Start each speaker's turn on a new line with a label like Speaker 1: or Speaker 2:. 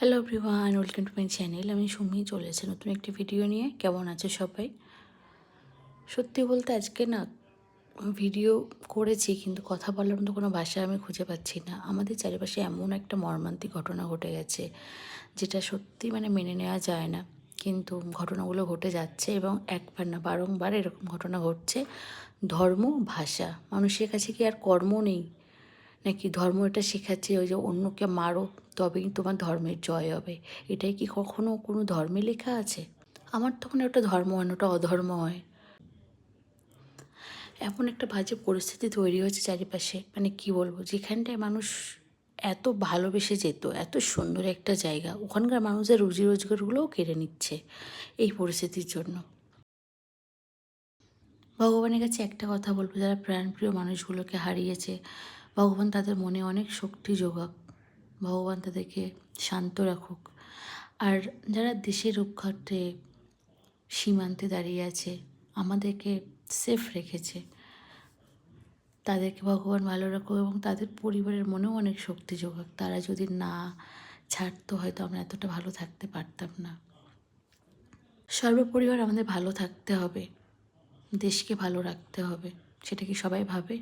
Speaker 1: Hello everyone, welcome to my channel. আমি সুমি চলে এসেছি নতুন একটি ভিডিও নিয়ে। কেমন আছে সবাই? সত্যি বলতে আজকে না ভিডিও করেছি, কিন্তু কথা বলার মতো কোনো ভাষা আমি খুঁজে পাচ্ছি না। আমাদের চারিপাশে এমন একটা মর্মান্তিক ঘটনা ঘটে গেছে, যেটা সত্যি মানে মেনে নেওয়া যায় না। কিন্তু ঘটনাগুলো ঘটে যাচ্ছে এবং একবার না বারংবার এরকম ঘটনা ঘটছে। ধর্ম, ভাষা, মানুষের কাছে কি আর কর্ম নেই? নাকি ধর্ম এটা শেখাচ্ছে ওই যে অন্যকে মারো তবেই তোমার ধর্মের জয় হবে? এটাই কি কখনো কোনো ধর্মে লেখা আছে? আমার তখন ওটা ধর্ম হয় না, ওটা অধর্ম হয়। এমন একটা বাজে পরিস্থিতি তৈরি হয়েছে চারিপাশে, মানে কি বলবো, যেখানটায় মানুষ এত ভালোবেসে যেত, এত সুন্দর একটা জায়গা, ওখানকার মানুষদের রুজি রোজগারগুলোও কেড়ে নিচ্ছে এই পরিস্থিতির জন্য। ভগবানের কাছে একটা কথা বলবো, যারা প্রাণপ্রিয় মানুষগুলোকে হারিয়েছে, ভগবান তাদের মনে অনেক শক্তি যোগাক, ভগবান তাদেরকে শান্ত রাখুক। আর যারা দেশের রক্ষার্থে সীমান্তে দাঁড়িয়ে আছে, আমাদেরকে সেফ রেখেছে, তাদেরকে ভগবান ভালো রাখুক এবং তাদের পরিবারের মনেও অনেক শক্তি যোগাক। তারা যদি না ছাড়তো, হয়তো আমরা এতটা ভালো থাকতে পারতাম না। সর্বপরিবার আমাদের ভালো থাকতে হবে, দেশকে ভালো রাখতে হবে। সেটা কি সবাই ভাবে?